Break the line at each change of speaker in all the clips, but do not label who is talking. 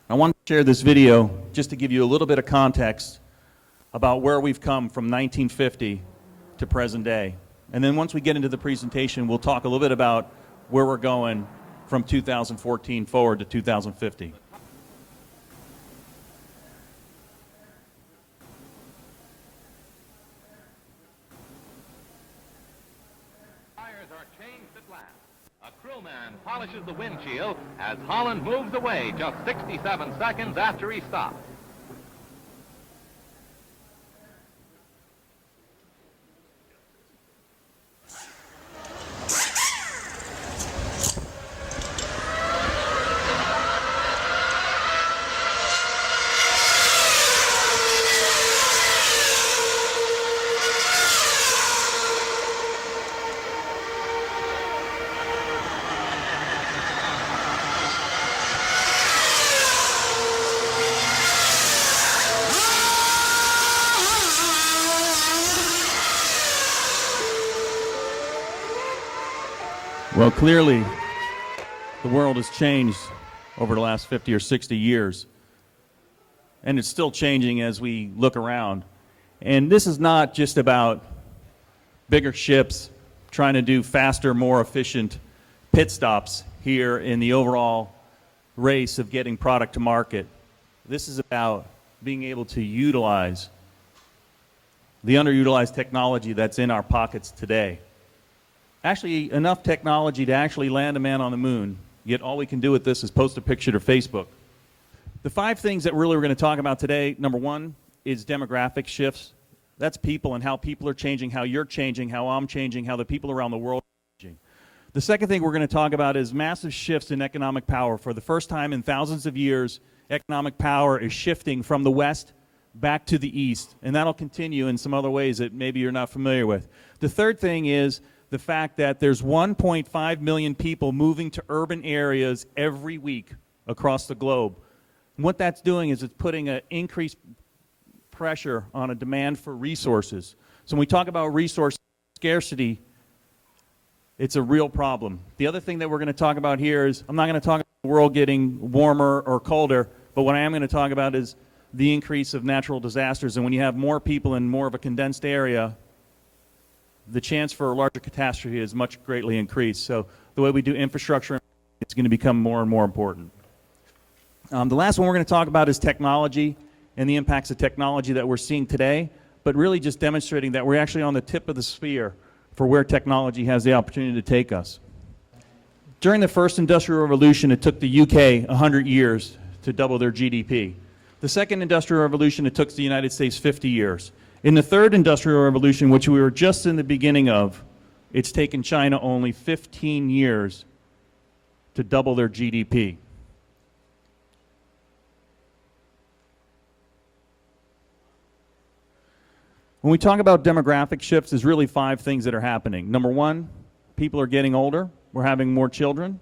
I wanted to share this video just to give you a little bit of context about where we've come from 1950 to present day. And then once we get into the presentation, we'll talk a little bit about where we're going from 2014 forward to 2050.
Tires are changed at last. A crewman polishes the windshield as Holland moves away just 67 seconds after he stopped.
Well, clearly, the world has changed over the last 50 or 60 years, and it's still changing as we look around. And this is not just about bigger ships trying to do faster, more efficient pit stops here in the overall race of getting product to market. This is about being able to utilize the underutilized technology that's in our pockets today. Actually, enough technology to actually land a man on the moon, yet all we can do with this is post a picture to Facebook. The 5 things that really we're going to talk about today, number 1 is demographic shifts. That's people and how people are changing, how you're changing, how I'm changing, how the people around the world are changing. The second thing we're going to talk about is massive shifts in economic power. For the first time in thousands of years, economic power is shifting from the West back to the East, and that'll continue in some other ways that maybe you're not familiar with. The third thing is the fact that there's 1.5 million people moving to urban areas every week across the globe. And what that's doing is it's putting an increased pressure on a demand for resources. So when we talk about resource scarcity, it's a real problem. The other thing that we're going to talk about here is, I'm not going to talk about the world getting warmer or colder, but what I am going to talk about is the increase of natural disasters. And when you have more people in more of a condensed area, the chance for a larger catastrophe is much greatly increased. So the way we do infrastructure is going to become more and more important. The last one we're going to talk about is technology and the impacts of technology that we're seeing today, but really just demonstrating that we're actually on the tip of the sphere for where technology has the opportunity to take us. During the first industrial revolution, it took the UK 100 years to double their GDP. The second industrial revolution, it took the United States 50 years. In the third industrial revolution, which we were just in the beginning of, it's taken China only 15 years to double their GDP. When we talk about demographic shifts, there's really 5 things that are happening. Number 1, people are getting older, we're having more children,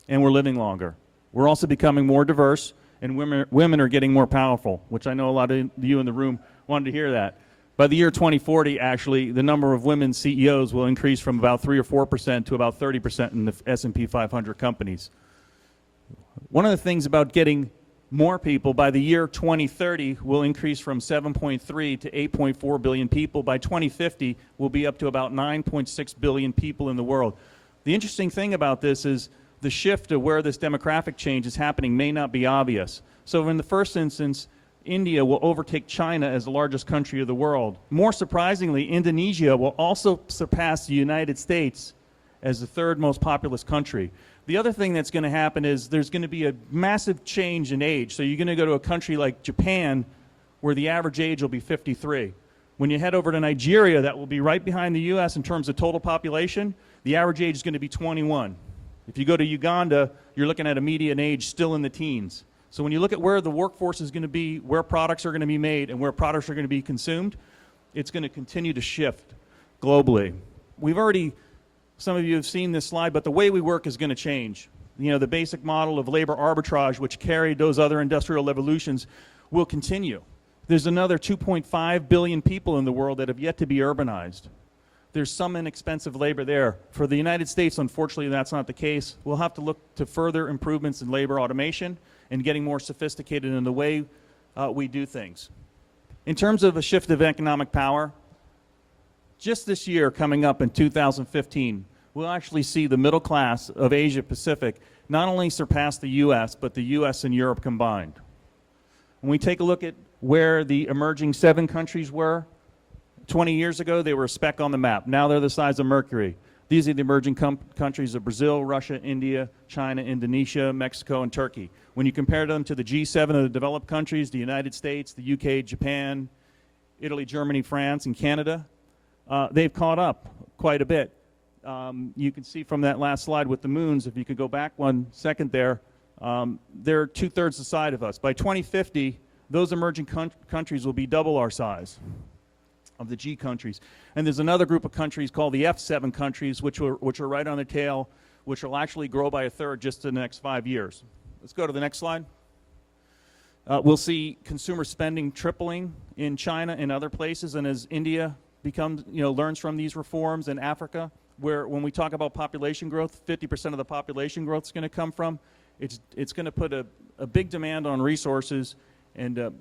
and we're living longer. We're also becoming more diverse, and women are getting more powerful, which I know a lot of you in the room wanted to hear that. By the year 2040, actually, the number of women CEOs will increase from about 3 or 4% to about 30% in the S&P 500 companies. One of the things about getting more people, by the year 2030, will increase from 7.3 to 8.4 billion people. By 2050, we'll be up to about 9.6 billion people in the world. The interesting thing about this is the shift of where this demographic change is happening may not be obvious. So in the first instance, India will overtake China as the largest country of the world. More surprisingly, Indonesia will also surpass the United States as the 3rd most populous country. The other thing that's going to happen is there's going to be a massive change in age. So you're going to go to a country like Japan where the average age will be 53. When you head over to Nigeria, that will be right behind the US in terms of total population, the average age is going to be 21. If you go to Uganda, you're looking at a median age still in the teens. So when you look at where the workforce is going to be, where products are going to be made, and where products are going to be consumed, it's going to continue to shift globally. We've already, some of you have seen this slide, but the way we work is going to change. You know, the basic model of labor arbitrage, which carried those other industrial revolutions, will continue. There's another 2.5 billion people in the world that have yet to be urbanized. there's some inexpensive labor there. For the United States, unfortunately, that's not the case. We'll have to look to further improvements in labor automation and getting more sophisticated in the way we do things. In terms of a shift of economic power, just this year coming up in 2015, we'll actually see the middle class of Asia Pacific not only surpass the US, but the US and Europe combined. When we take a look at where the emerging 7 countries were, 20 years ago, they were a speck on the map. Now they're the size of Mercury. These are the emerging countries of Brazil, Russia, India, China, Indonesia, Mexico, and Turkey. When you compare them to the G7 of the developed countries, the United States, the UK, Japan, Italy, Germany, France, and Canada, they've caught up quite a bit. You can see from that last slide with the moons, if you could go back 1 second there, they're 2/3 the size of us. By 2050, those emerging countries will be double our size of the G countries. And there's another group of countries called the F7 countries, which are right on the tail, which will actually grow by 1/3 just in the next 5 years. Let's go to the next slide. We'll see consumer spending tripling in China and other places, and as India becomes, learns from these reforms, in Africa, where when we talk about population growth, 50% of the population growth is going to come from, it's going to put a big demand on resources and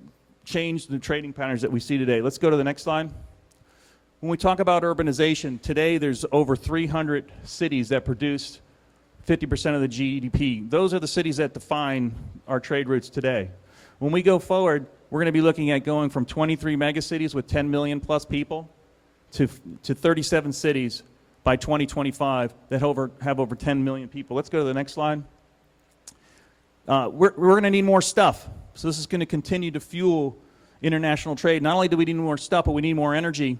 change the trading patterns that we see today. Let's go to the next slide. When we talk about urbanization, today there's over 300 cities that produce 50% of the GDP. Those are the cities that define our trade routes today. When we go forward, we're going to be looking at going from 23 megacities with 10 million plus people to 37 cities by 2025 that have over 10 million people. Let's go to the next slide. We're going to need more stuff. So this is going to continue to fuel international trade. Not only do we need more stuff, but we need more energy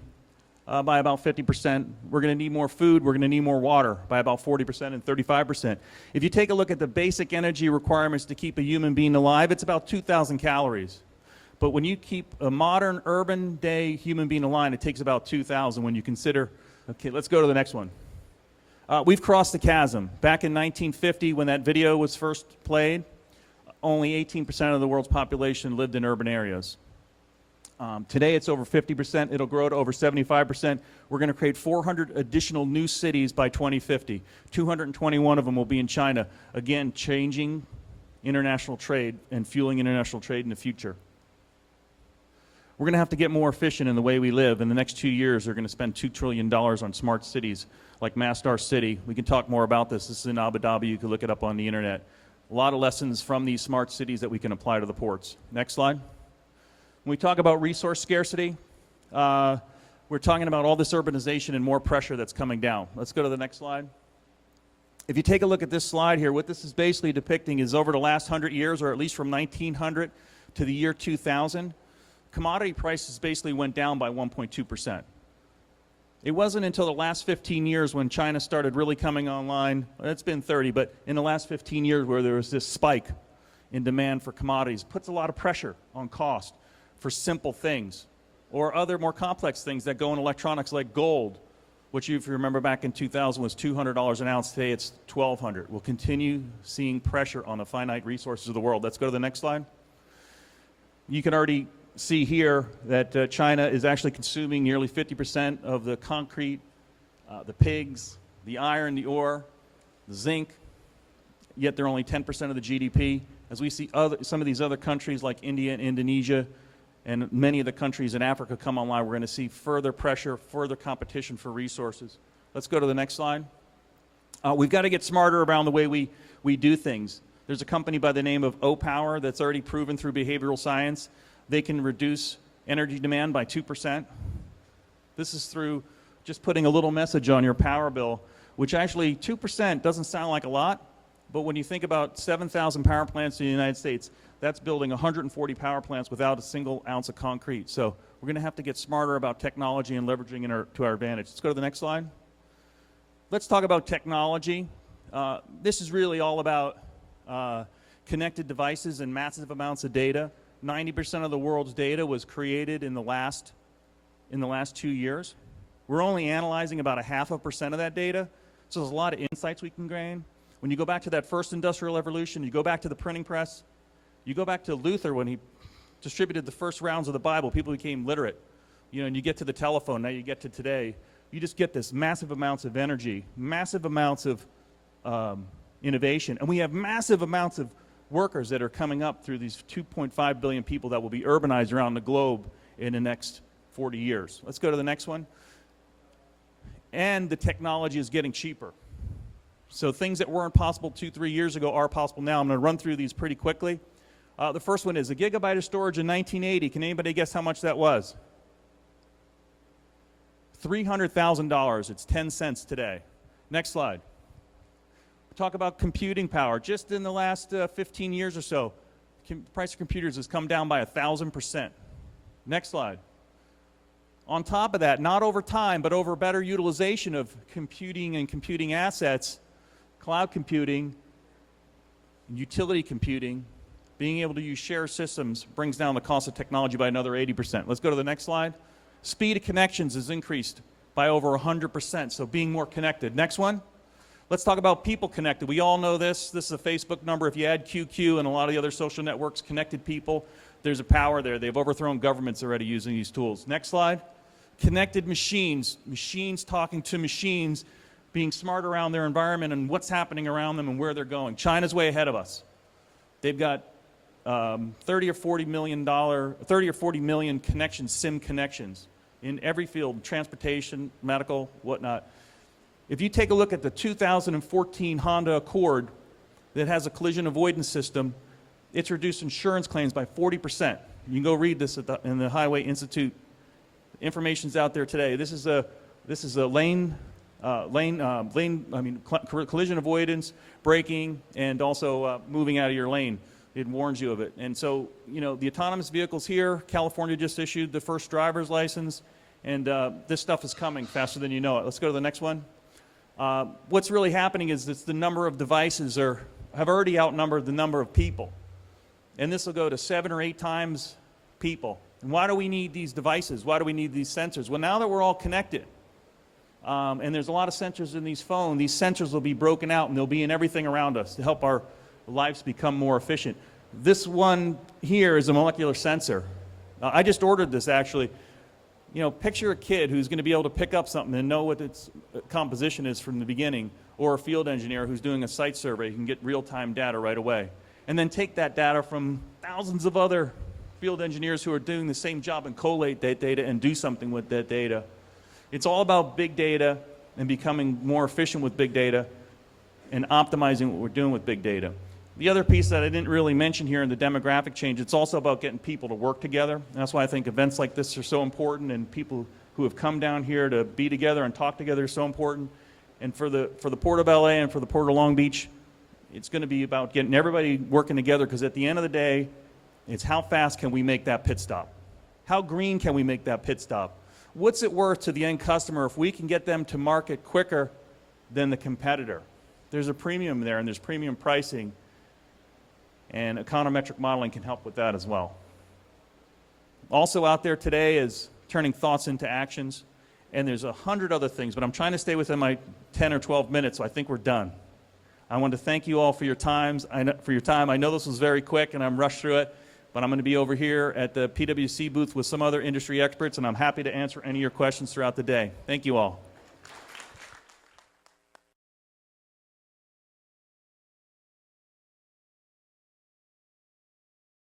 by about 50%. We're going to need more food. We're going to need more water by about 40% and 35%. If you take a look at the basic energy requirements to keep a human being alive, it's about 2,000 calories. But when you keep a modern urban day human being alive, it takes about 2,000 when you consider. Okay, let's go to the next one. We've crossed the chasm. Back in 1950, when that video was first played, only 18% of the world's population lived in urban areas. Today it's over 50%. It'll grow to over 75%. We're going to create 400 additional new cities by 2050. 221 of them will be in China. Again, changing international trade and fueling international trade in the future. We're going to have to get more efficient in the way we live. In the next 2 years, they're going to spend $2 trillion on smart cities like Masdar City. We can talk more about this. This is in Abu Dhabi. You can look it up on the internet. A lot of lessons from these smart cities that we can apply to the ports. Next slide. When we talk about resource scarcity, we're talking about all this urbanization and more pressure that's coming down. Let's go to the next slide. If you take a look at this slide here, what this is basically depicting is over the last 100 years, or at least from 1900 to the year 2000, commodity prices basically went down by 1.2%. It wasn't until the last 15 years when China started really coming online, it's been 30, but in the last 15 years where there was this spike in demand for commodities. It puts a lot of pressure on cost for simple things or other more complex things that go in electronics like gold, which if you remember back in 2000 was $200 an ounce. Today it's $1,200. We'll continue seeing pressure on the finite resources of the world. Let's go to the next slide. You can already see here that China is actually consuming nearly 50% of the concrete, the pigs, the iron, the ore, the zinc, yet they're only 10% of the GDP. As we see some of these other countries like India and Indonesia and many of the countries in Africa come online, we're going to see further pressure, further competition for resources. Let's go to the next slide. We've got to get smarter around the way we do things. There's a company by the name of O-Power that's already proven through behavioral science they can reduce energy demand by 2%. This is through just putting a little message on your power bill, which actually 2% doesn't sound like a lot, but when you think about 7,000 power plants in the United States, that's building 140 power plants without a single ounce of concrete. So we're going to have to get smarter about technology and leveraging it to our advantage. Let's go to the next slide. Let's talk about technology. This is really all about connected devices and massive amounts of data. 90% of the world's data was created in the last 2 years. We're only analyzing about 0.5% of that data, so there's a lot of insights we can gain. When you go back to that first industrial revolution, you go back to the printing press, you go back to Luther when he distributed the first rounds of the Bible, people became literate. And you get to the telephone, now you get to today. you just get this massive amounts of energy, massive amounts of innovation, and we have massive amounts of workers that are coming up through these 2.5 billion people that will be urbanized around the globe in the next 40 years. Let's go to the next one. And the technology is getting cheaper. So things that weren't possible 2-3 years ago are possible now. I'm going to run through these pretty quickly. The first one is a gigabyte of storage in 1980. Can anybody guess how much that was? $300,000. It's 10 cents today. Next slide. Talk about computing power. Just in the last 15 years or so, the price of computers has come down by 1,000%. Next slide. On top of that, not over time, but over better utilization of computing and computing assets, cloud computing, utility computing, being able to use shared systems brings down the cost of technology by another 80%. Let's go to the next slide. Speed of connections has increased by over 100%, so being more connected. Next one. Let's talk about people connected. We all know this. This is a Facebook number. If you add QQ and a lot of the other social networks, connected people, there's a power there. They've overthrown governments already using these tools. Next slide. Connected machines. Machines talking to machines, being smart around their environment and what's happening around them and where they're going. China's way ahead of us. They've got 30 or 40 million connections, SIM connections, in every field, transportation, medical, whatnot. If you take a look at the 2014 Honda Accord that has a collision avoidance system, it's reduced insurance claims by 40%. You can go read this in the Highway Institute. Information's out there today. This is a collision avoidance, braking, and also moving out of your lane. It warns you of it. And so, you know, the autonomous vehicles here, California just issued the first driver's license, and this stuff is coming faster than you know it. Let's go to the next one. What's really happening is that the number of devices have already outnumbered the number of people. And this will go to 7 or 8 times people. And why do we need these devices? Why do we need these sensors? Well, now that we're all connected, and there's a lot of sensors in these phones, these sensors will be broken out and they'll be in everything around us to help our lives become more efficient. This one here is a molecular sensor. I just ordered this actually. You know, picture a kid who's going to be able to pick up something and know what its composition is from the beginning, or a field engineer who's doing a site survey who can get real-time data right away. And then take that data from thousands of other field engineers who are doing the same job and collate that data and do something with that data. It's all about big data and becoming more efficient with big data and optimizing what we're doing with big data. The other piece that I didn't really mention here in the demographic change, it's also about getting people to work together. And that's why I think events like this are so important, and people who have come down here to be together and talk together are so important. And for the Port of LA and for the Port of Long Beach, it's going to be about getting everybody working together, because at the end of the day, it's how fast can we make that pit stop? How green can we make that pit stop? What's it worth to the end customer if we can get them to market quicker than the competitor? There's a premium there, and there's premium pricing. And econometric modeling can help with that as well. Also out there today is turning thoughts into actions. And there's 100 other things, but I'm trying to stay within my 10 or 12 minutes, so I think we're done. I want to thank you all for your time. I know this was very quick and I'm rushed through it, but I'm going to be over here at the PwC booth with some other industry experts, and I'm happy to answer any of your questions throughout the day. Thank you all.